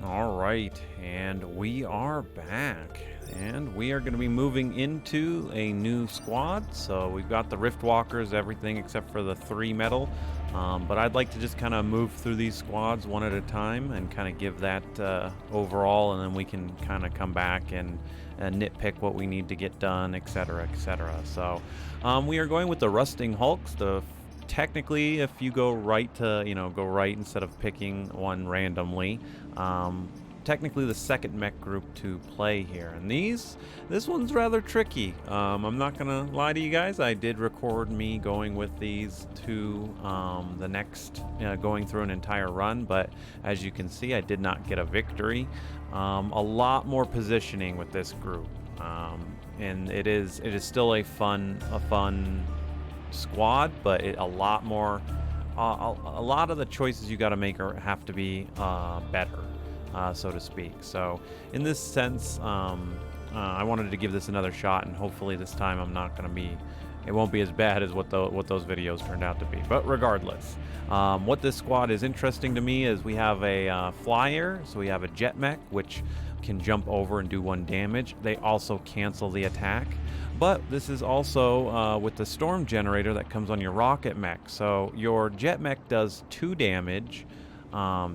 All right, and we are back. And we are going to be moving into a new squad. So we've got the Rift Walkers, everything except for the 3 metal. But I'd like to just kind of move through these squads one at a time and kind of give that overall, and then we can kind of come back and nitpick what we need to get done, etc., etc. So we are going with the Rusting Hulks, technically, if you go right go right instead of picking one randomly, technically the second mech group to play here. And this one's rather tricky. I'm not gonna lie to you guys, I did record me going with these to the next, going through an entire run, but as you can see, I did not get a victory. A lot more positioning with this group, and it is still a fun squad, but a lot more, a lot of the choices you got to make have to be better, so to speak. So in this sense, I wanted to give this another shot, and hopefully this time it won't be as bad as what those videos turned out to be. But regardless, what this squad is interesting to me is we have a flyer, so we have a jet mech which can jump over and do 1 damage. They also cancel the attack. But this is also with the storm generator that comes on your rocket mech. So your jet mech does 2 damage,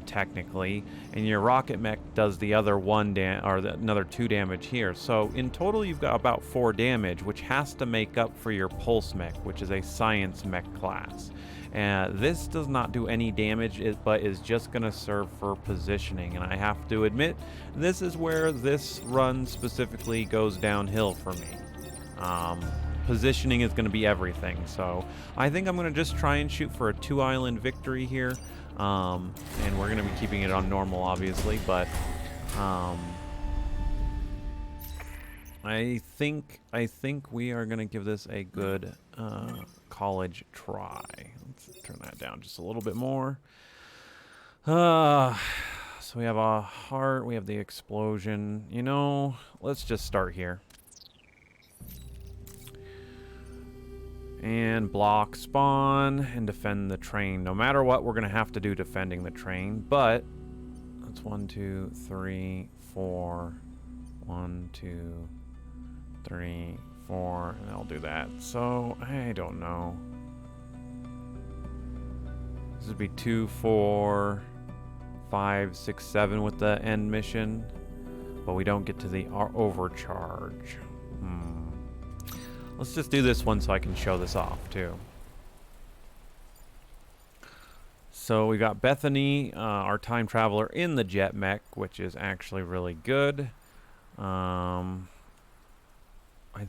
technically, and your rocket mech does the other another 2 damage here. So in total, you've got about 4 damage, which has to make up for your pulse mech, which is a science mech class. And this does not do any damage, but is just going to serve for positioning. And I have to admit, this is where this run specifically goes downhill for me. Positioning is going to be everything, so I think I'm going to just try and shoot for a 2-island victory here, and we're going to be keeping it on normal, obviously, but I think we are going to give this a good college try. Let's turn that down just a little bit more. So we have a heart, we have the explosion. Let's just start here. And block spawn and defend the train. No matter what, we're going to have to do defending the train, but that's 1, 2, 3, 4. 1, 2, 3, 4, and I'll do that. So, I don't know. This would be 2, 4, 5, 6, 7 with the end mission, but we don't get to the overcharge. Let's just do this one so I can show this off too. So we got Bethany, our time traveler, in the jet mech, which is actually really good. I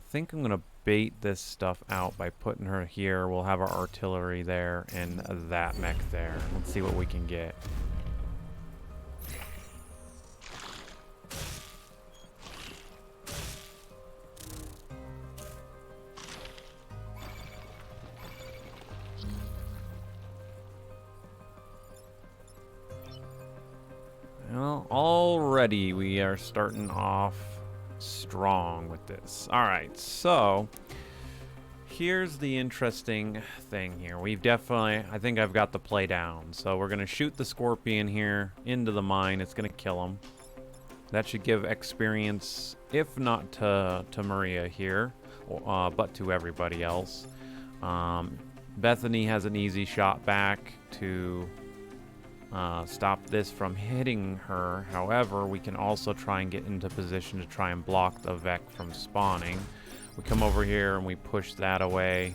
think I'm gonna bait this stuff out by putting her here. We'll have our artillery there and that mech there. Let's see what we can get. Well, already we are starting off strong with this. All right, so here's the interesting thing here. I think I've got the play down. So we're going to shoot the Scorpion here into the mine. It's going to kill him. That should give experience, if not to Maria here, but to everybody else. Bethany has an easy shot back to stop this from hitting her. However, we can also try and get into position to try and block the Vec from spawning. We come over here and we push that away.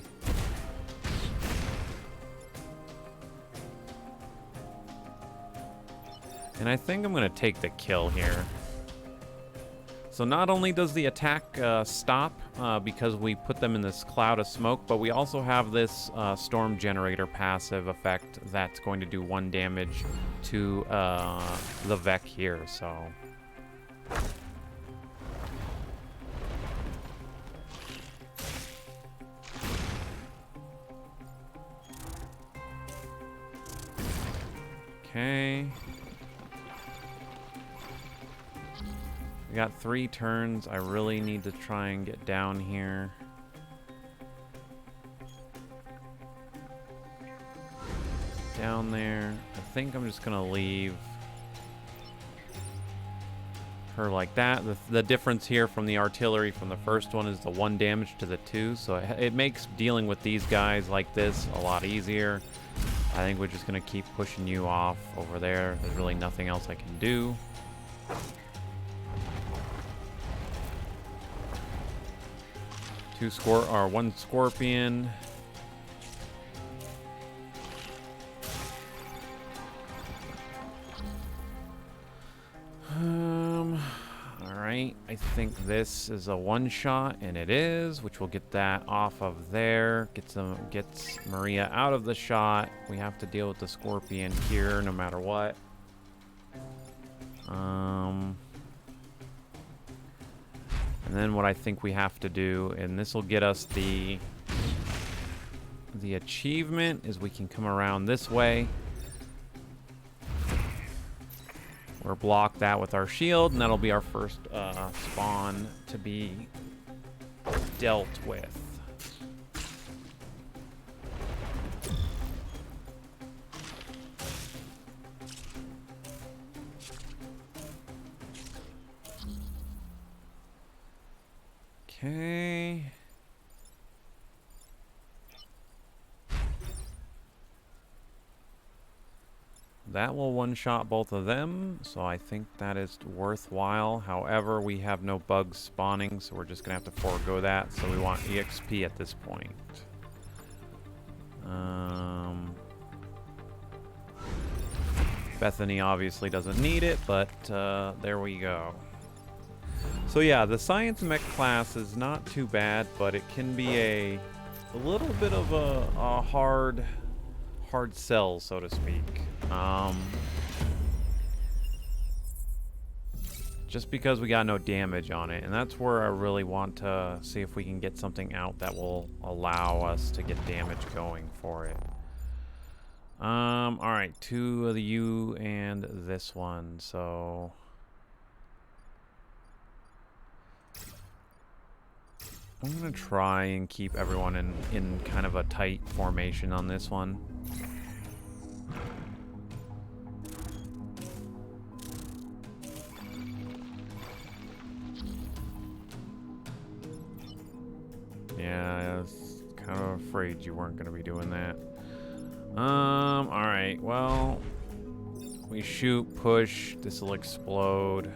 And I think I'm going to take the kill here. So not only does the attack stop because we put them in this cloud of smoke, but we also have this storm generator passive effect that's going to do 1 damage to the Vec here, so... Okay. We got 3 turns. I really need to try and get down here. Down there. I think I'm just gonna leave her like that. The difference here from the artillery from the first one is the 1 damage to the 2, so it makes dealing with these guys like this a lot easier. I think we're just going to keep pushing you off over there. There's really nothing else I can do. One scorpion. Alright, I think this is a one-shot, and it is, which will get that off of there. Gets Maria out of the shot. We have to deal with the scorpion here no matter what. And then what I think we have to do, and this will get us the achievement, is we can come around this way. We'll block that with our shield, and that'll be our first spawn to be dealt with. Okay. That will one-shot both of them, so I think that is worthwhile. However, we have no bugs spawning, so we're just going to have to forego that. So we want EXP at this point. Bethany obviously doesn't need it, but there we go. So yeah, the Science Mech class is not too bad, but it can be a little bit of a hard sell, so to speak. Just because we got no damage on it, and that's where I really want to see if we can get something out that will allow us to get damage going for it. Alright, 2 of the U and this one, so I'm gonna try and keep everyone in kind of a tight formation on this one. Yeah, I was kind of afraid you weren't gonna be doing that. Alright, well, we shoot, push, this will explode.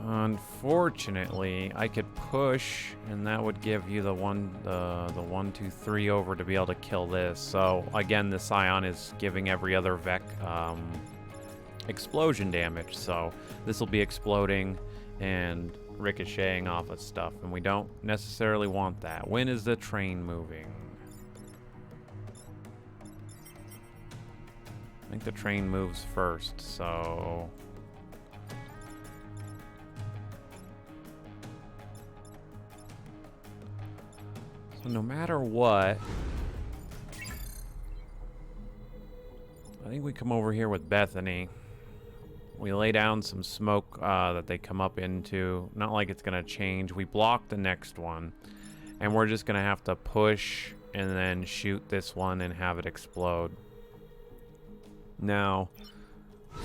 Unfortunately, I could push, and that would give you the 1, 2, 3 over to be able to kill this. So again, the Scion is giving every other Vec explosion damage. So this will be exploding and ricocheting off of stuff, and we don't necessarily want that. When is the train moving? I think the train moves first, so no matter what, I think we come over here with Bethany. We lay down some smoke that they come up into. Not like it's going to change. We block the next one. And we're just going to have to push and then shoot this one and have it explode. Now,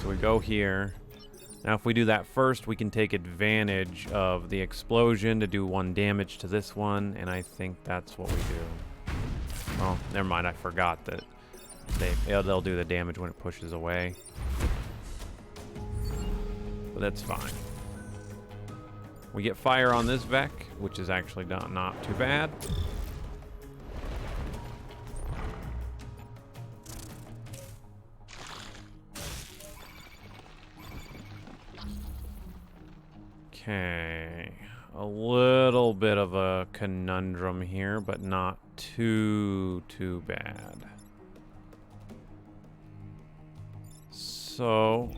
so we go here. Now if we do that first, we can take advantage of the explosion to do 1 damage to this one, and I think that's what we do. Oh, never mind, I forgot that they'll do the damage when it pushes away. But that's fine. We get fire on this Vec, which is actually not too bad. Okay, a little bit of a conundrum here, but not too bad. So,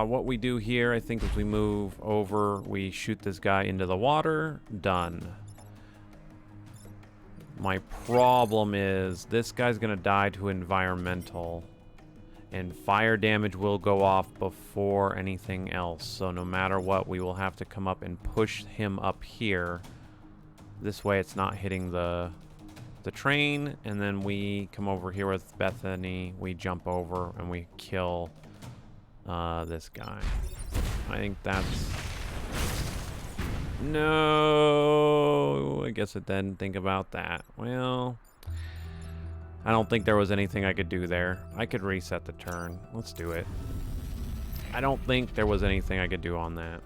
what we do here, I think, is we move over, we shoot this guy into the water, done. My problem is, this guy's gonna die to environmental, and fire damage will go off before anything else. So no matter what, we will have to come up and push him up here. This way it's not hitting the the train, and then we come over here with Bethany. We jump over and we kill this guy. I think that's... No, I guess I didn't think about that. Well, I don't think there was anything I could do there. I could reset the turn. Let's do it. I don't think there was anything I could do on that.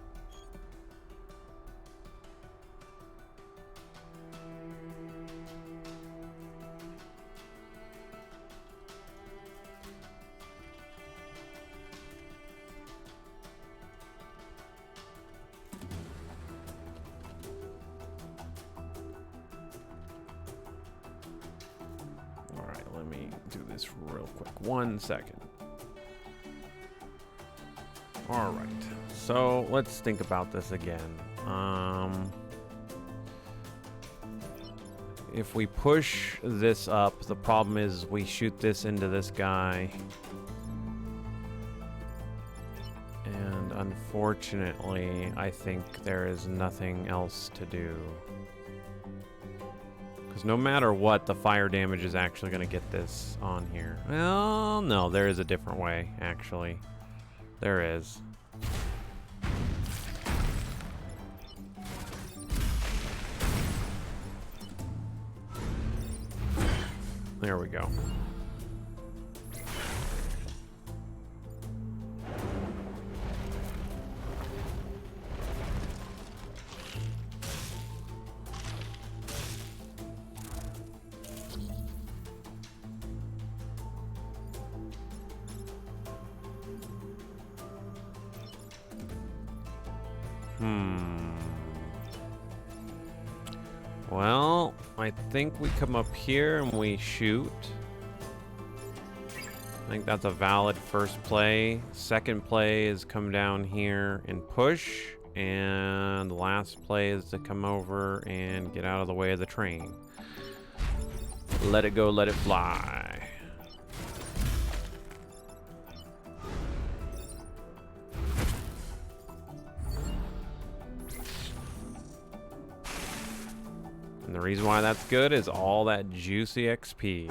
All right, let me do this real quick. 1 second. All right, so let's think about this again. If we push this up, the problem is we shoot this into this guy. And unfortunately, I think there is nothing else to do. Because no matter what, the fire damage is actually going to get this on here. Well, no, there is a different way, actually. There is. There we go. Well, I think we come up here and we shoot. I think that's a valid first play. Second play is come down here and push. And the last play is to come over and get out of the way of the train. Let it go, let it fly. And the reason why that's good is all that juicy XP.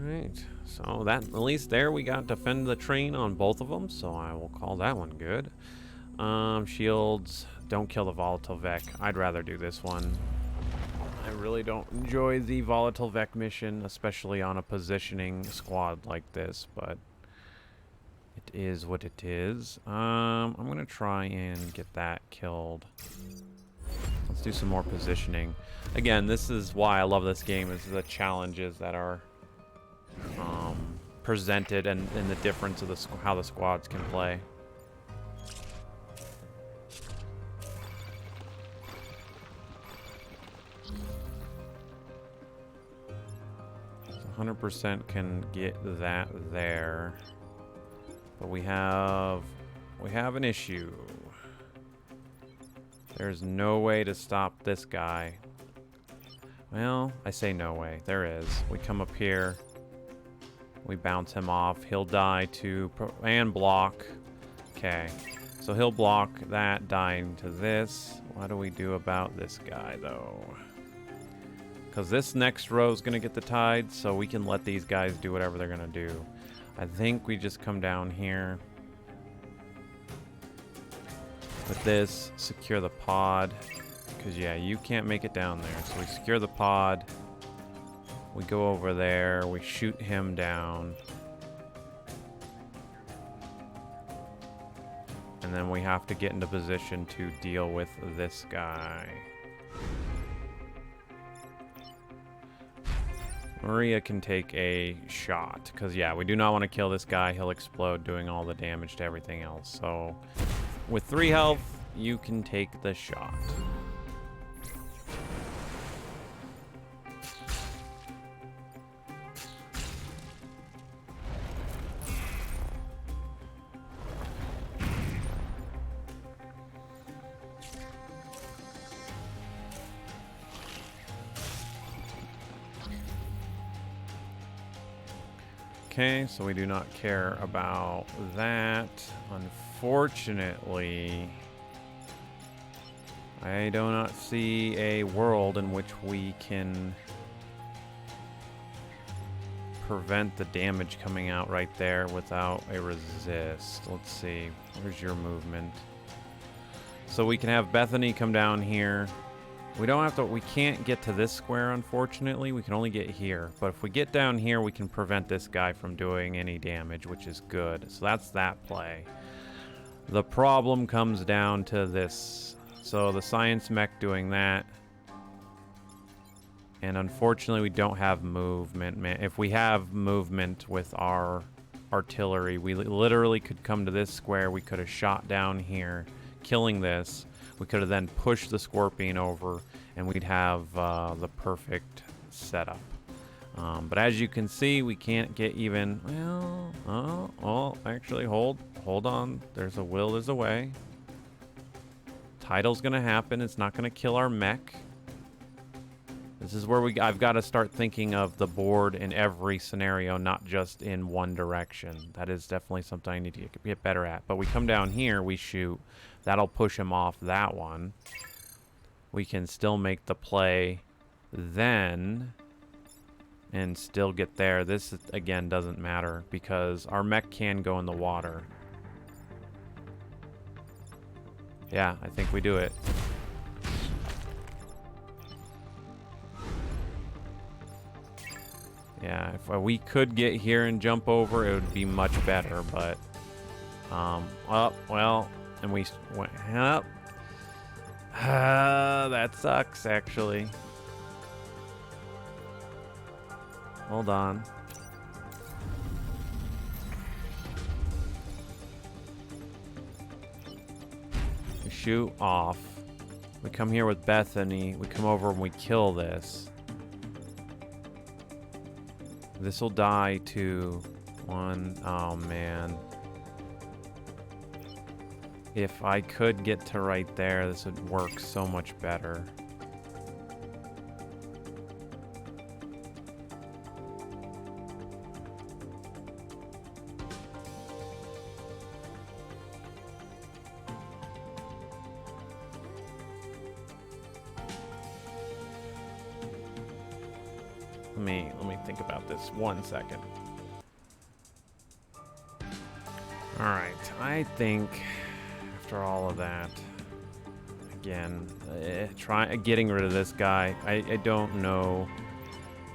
Alright, so that, at least there we got defend the train on both of them, so I will call that one good. Shields, don't kill the Volatile Vec. I'd rather do this one. I really don't enjoy the Volatile Vec mission, especially on a positioning squad like this, but it is what it is. I'm going to try and get that killed. Let's do some more positioning. Again, this is why I love this game, is the challenges that are presented and the difference of how the squads can play. 100% can get that there, but we have an issue. There's no way to stop this guy. Well, I say no way. There is. We come up here. We bounce him off. He'll die to and block. Okay, so he'll block that, dying to this. What do we do about this guy though? Because this next row is going to get the tide, so we can let these guys do whatever they're going to do. I think we just come down here. With this, secure the pod. Because, yeah, you can't make it down there. So we secure the pod. We go over there. We shoot him down. And then we have to get into position to deal with this guy. Maria can take a shot, because, yeah, we do not want to kill this guy. He'll explode, doing all the damage to everything else. So, with 3 health, you can take the shot. Okay, so we do not care about that. Unfortunately, I do not see a world in which we can prevent the damage coming out right there without a resist. Let's see. Where's your movement? So we can have Bethany come down here. We don't have to, we can't get to this square, unfortunately. We can only get here. But if we get down here, we can prevent this guy from doing any damage, which is good. So that's that play. The problem comes down to this. So the science mech doing that. And unfortunately, we don't have movement. Man, if we have movement with our artillery, we literally could come to this square. We could have shot down here, killing this. We could have then pushed the Scorpion over, and we'd have the perfect setup. But as you can see, we can't get even... Well, actually, hold on. There's a will, there's a way. Title's going to happen. It's not going to kill our mech. This is where I've got to start thinking of the board in every scenario, not just in one direction. That is definitely something I need to get better at. But we come down here, we shoot. That'll push him off that one. We can still make the play then and still get there. This, again, doesn't matter because our mech can go in the water. Yeah, I think we do it. Yeah, if we could get here and jump over, it would be much better, but... oh, well, and we went up. That sucks, actually. Hold on. We shoot off. We come here with Bethany. We come over and we kill this. This will die to one. Oh, man. If I could get to right there, this would work so much better. Let me think about this 1 second. All right, I think after all of that, again, getting rid of this guy. I don't know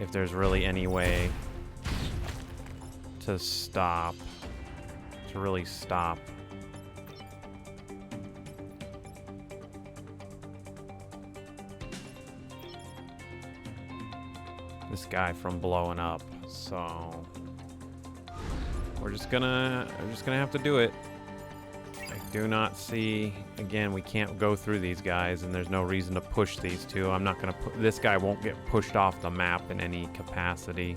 if there's really any way to really stop. This guy from blowing up, so we're just gonna have to do it. I do not see, again, we can't go through these guys, and there's no reason to push these two. I'm not gonna put, this guy won't get pushed off the map in any capacity,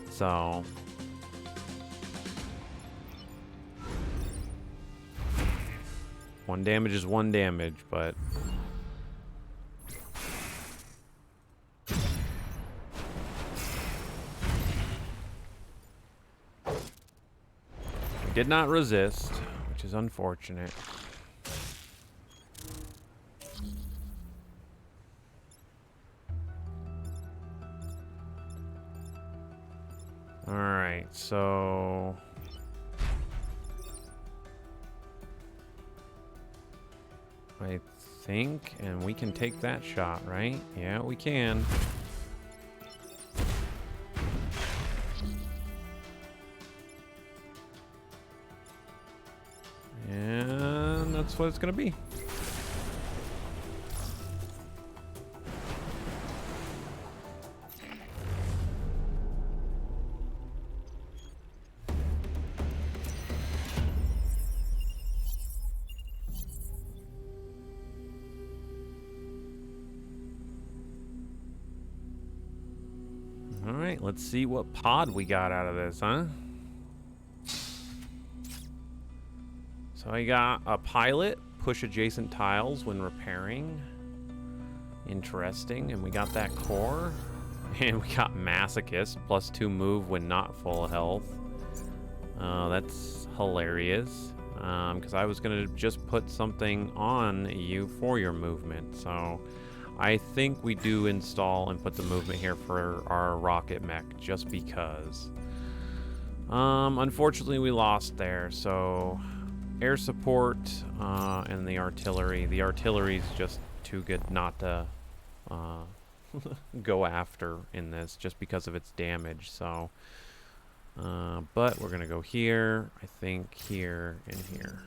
so one damage is one damage, but did not resist, which is unfortunate. All right, so I think, and we can take that shot, right? Yeah, we can. And that's what it's gonna be. All right, let's see what pod we got out of this, huh? So I got a pilot, push adjacent tiles when repairing. Interesting. And we got that core. And we got masochist, +2 move when not full health. That's hilarious. Because I was gonna just put something on you for your movement. So I think we do install and put the movement here for our rocket mech just because. Unfortunately we lost there, so air support and the artillery. The artillery's just too good not to go after in this just because of its damage, so but we're gonna go here, I think here and here.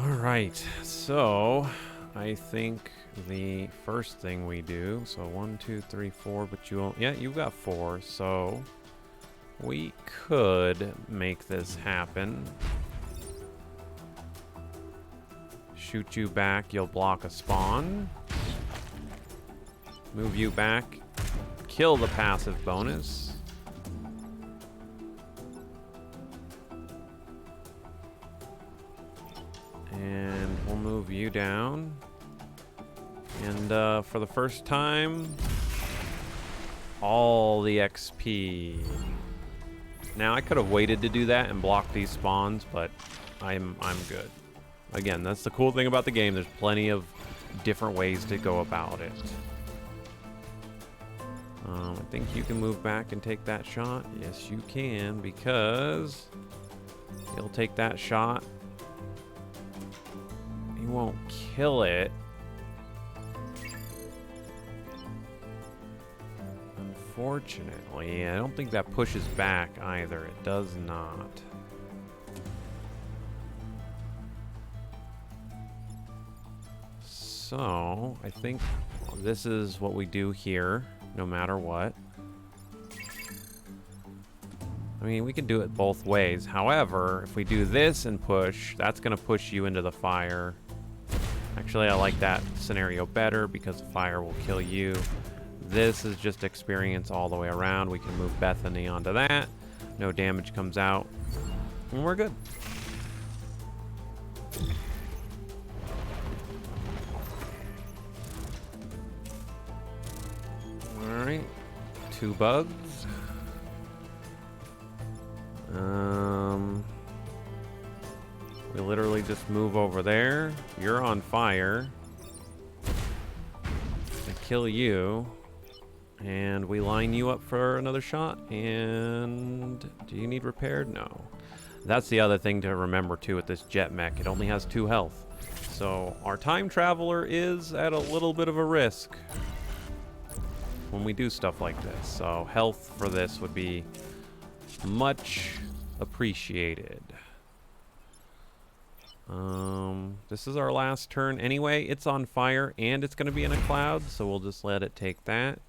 All right, so I think the first thing we do, so 1, 2, 3, 4, but you won't, yeah, you've got 4, so we could make this happen. Shoot you back, you'll block a spawn. Move you back, kill the passive bonus. And we'll move you down. And for the first time, all the XP. Now I could have waited to do that and block these spawns, but I'm good. Again, that's the cool thing about the game. There's plenty of different ways to go about it. I think you can move back and take that shot. Yes, you can, because you'll take that shot. You won't kill it. Unfortunately, I don't think that pushes back either. It does not. So, I think this is what we do here, no matter what. I mean, we can do it both ways. However, if we do this and push, that's going to push you into the fire. Actually, I like that scenario better because fire will kill you. This is just experience all the way around. We can move Bethany onto that. No damage comes out. And we're good. Alright. 2 bugs. We literally just move over there. You're on fire. I kill you. And we line you up for another shot. And do you need repaired? No. That's the other thing to remember too with this jet mech. It only has 2 health. So our time traveler is at a little bit of a risk when we do stuff like this. So health for this would be much appreciated. This is our last turn anyway. It's on fire and it's going to be in a cloud, so we'll just let it take that.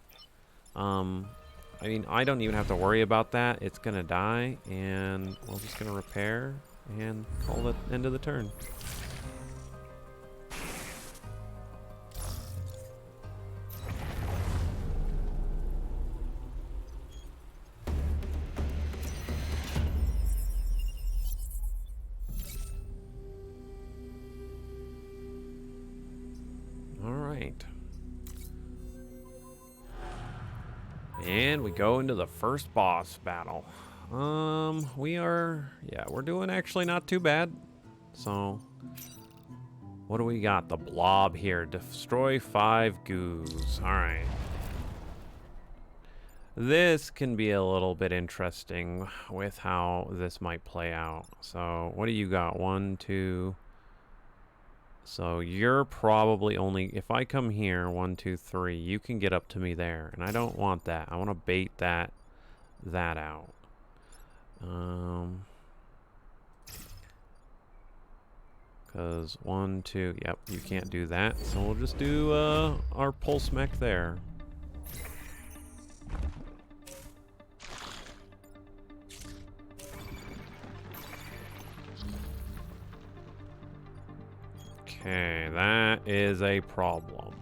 I mean, I don't even have to worry about that. It's going to die, and we're just going to repair and call it end of the turn. And we go into the first boss battle. We're doing actually not too bad. So, what do we got? The blob here. Destroy 5 goos. Alright. This can be a little bit interesting with how this might play out. So, what do you got? 1, 2... So you're probably only, if I come here, 1, 2, 3, you can get up to me there, and I don't want that. I want to bait that out. Because 1, 2, yep, you can't do that. So we'll just do our pulse mech there. Okay, that is a problem.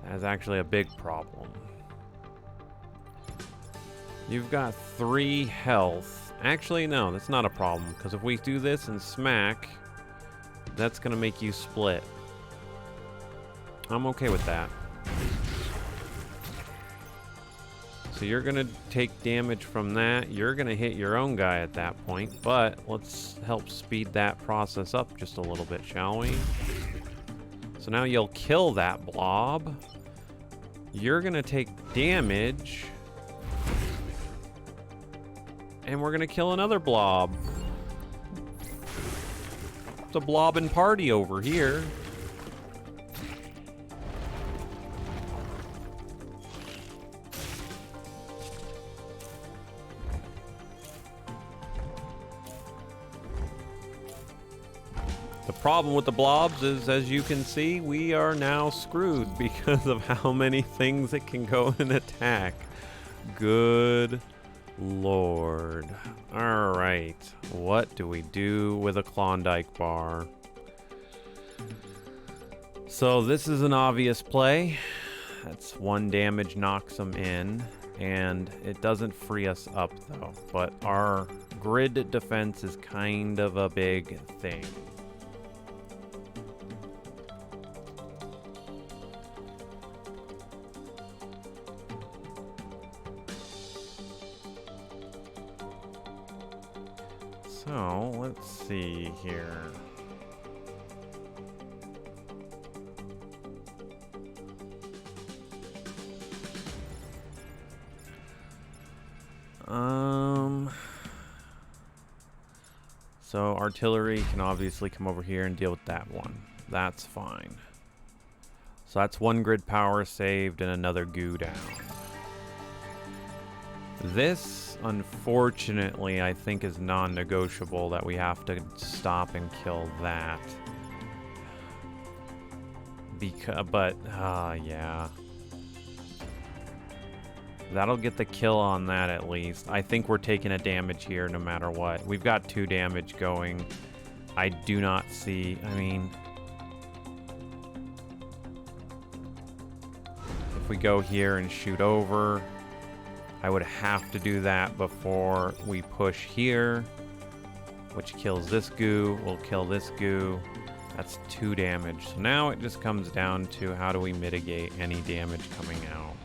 That's actually a big problem. You've got 3 health, Actually, no, that's not a problem, because if we do this and smack, that's going to make you split. I'm okay with that. So you're going to take damage from that. You're going to hit your own guy at that point, but let's help speed that process up just a little bit, shall we? So now you'll kill that blob. You're going to take damage. And we're going to kill another blob. It's a blobbing party over here. The problem with the blobs is, as you can see, we are now screwed because of how many things it can go and attack. Good Lord. All right. What do we do with a Klondike bar? So this is an obvious play. That's 1 damage, knocks them in, and it doesn't free us up though. But our grid defense is kind of a big thing. So, let's see here. So artillery can obviously come over here and deal with that one. That's fine. So that's 1 grid power saved and another goo down. This, unfortunately, I think is non-negotiable that we have to stop and kill that. Yeah. That'll get the kill on that at least. I think we're taking a damage here no matter what. We've got 2 damage going. I do not see, I mean... If we go here and shoot over... I would have to do that before we push here, which kills this goo, will kill this goo. That's 2 damage. So now it just comes down to how do we mitigate any damage coming out.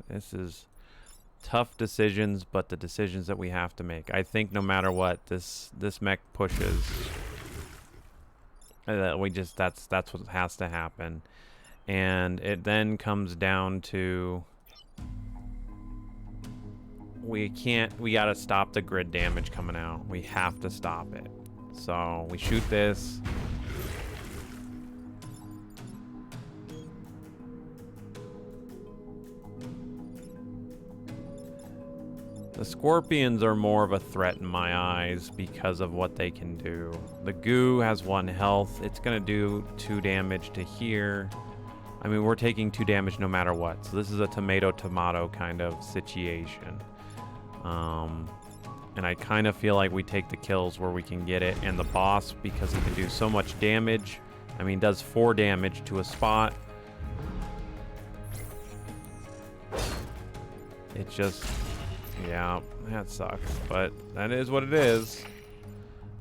This is tough decisions, but the decisions that we have to make. I think no matter what, this mech pushes. That's what has to happen. And it then comes down to we gotta stop the grid damage coming out. We have to stop it. So we shoot this. The scorpions are more of a threat in my eyes because of what they can do. The goo has 1 health. It's going to do 2 damage to here. I mean, we're taking 2 damage no matter what. So this is a tomato-tomato kind of situation. And I kind of feel like we take the kills where we can get it. And the boss, because he can do so much damage, I mean, does 4 damage to a spot. It just... Yeah, that sucks, but that is what it is.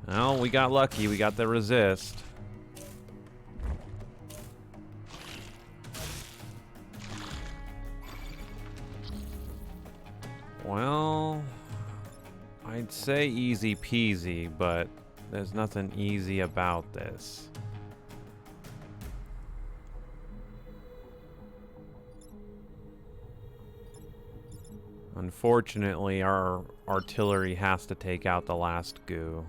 Well, we got lucky. We got the resist. Well, I'd say easy peasy, but there's nothing easy about this. Unfortunately, our artillery has to take out the last goo.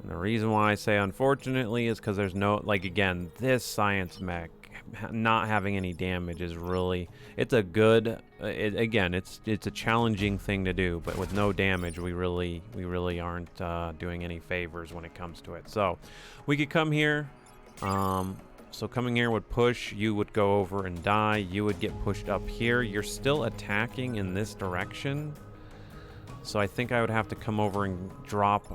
And the reason why I say unfortunately is because there's no, like, again, this science mech not having any damage is really, it's a good, again, it's a challenging thing to do, but with no damage, we really aren't doing any favors when it comes to it. So we could come here. So coming here would push, you would go over and die, you would get pushed up here. You're still attacking in this direction. So I think I would have to come over and drop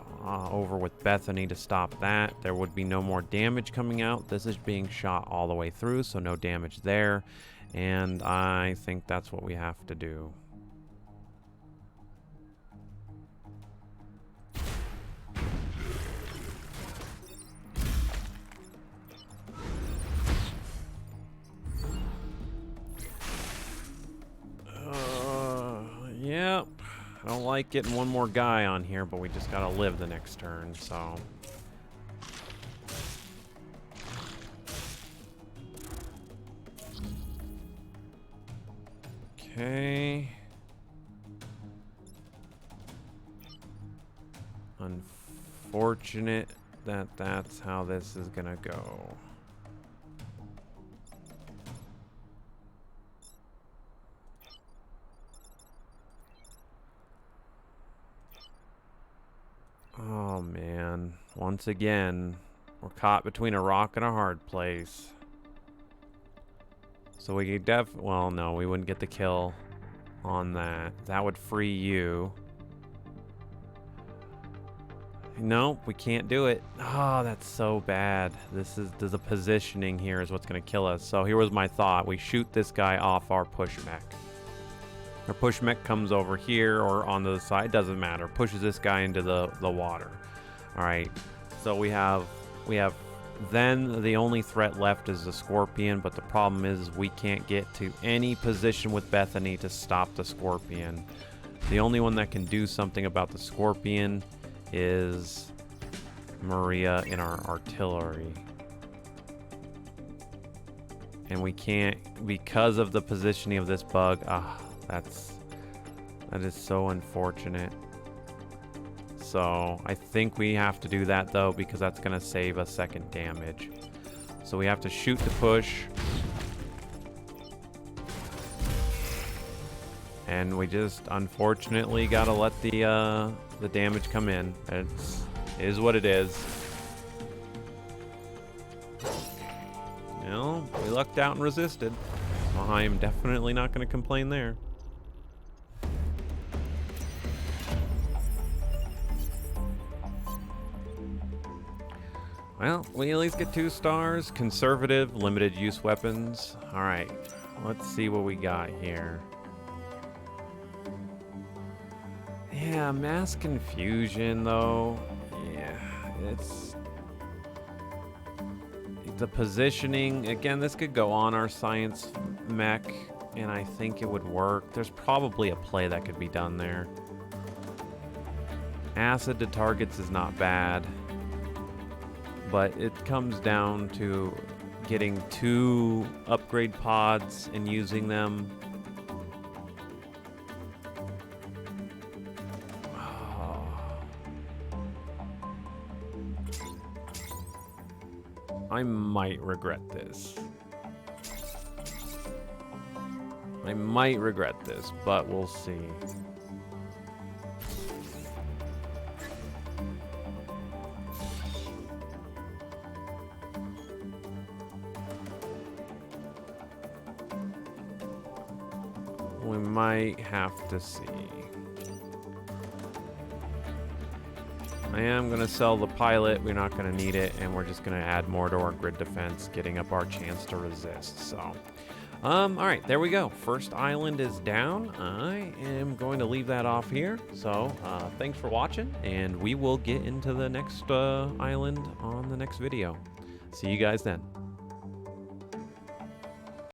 over with Bethany to stop that. There would be no more damage coming out. This is being shot all the way through, so no damage there. And I think that's what we have to do. Yep. I don't like getting one more guy on here, but we just gotta live the next turn, so. Okay. Unfortunate that that's how this is gonna go. Oh man, once again, we're caught between a rock and a hard place. So we could well, no, we wouldn't get the kill on that. That would free you. Nope, we can't do it. Oh, that's so bad. The positioning here is what's gonna kill us. So here was my thought. We shoot this guy off our push mech. Our push mech comes over here or onto the side, doesn't matter. Pushes this guy into the water. All right, so we have then the only threat left is the Scorpion, but the problem is we can't get to any position with Bethany to stop the Scorpion. The only one that can do something about the Scorpion is Maria in our artillery. And we can't, because of the positioning of this bug. That is so unfortunate. So I think we have to do that though, because that's gonna save us second damage. So we have to shoot to push. And we just unfortunately gotta let the damage come in. It is what it is. Well, we lucked out and resisted. Well, I am definitely not gonna complain there. Well, we at least get 2 stars. Conservative, limited use weapons. All right, let's see what we got here. Yeah, mass confusion though. Yeah, it's the positioning. Again, this could go on our science mech, and I think it would work. There's probably a play that could be done there. Acid to targets is not bad. But it comes down to getting 2 upgrade pods and using them. Oh. I might regret this. I might regret this, but we'll see. We might have to see. I am going to sell the pilot. We're not going to need it, and we're just going to add more to our grid defense, getting up our chance to resist. So, all right, there we go. First island is down. I am going to leave that off here. So, thanks for watching, and we will get into the next island on the next video. See you guys then.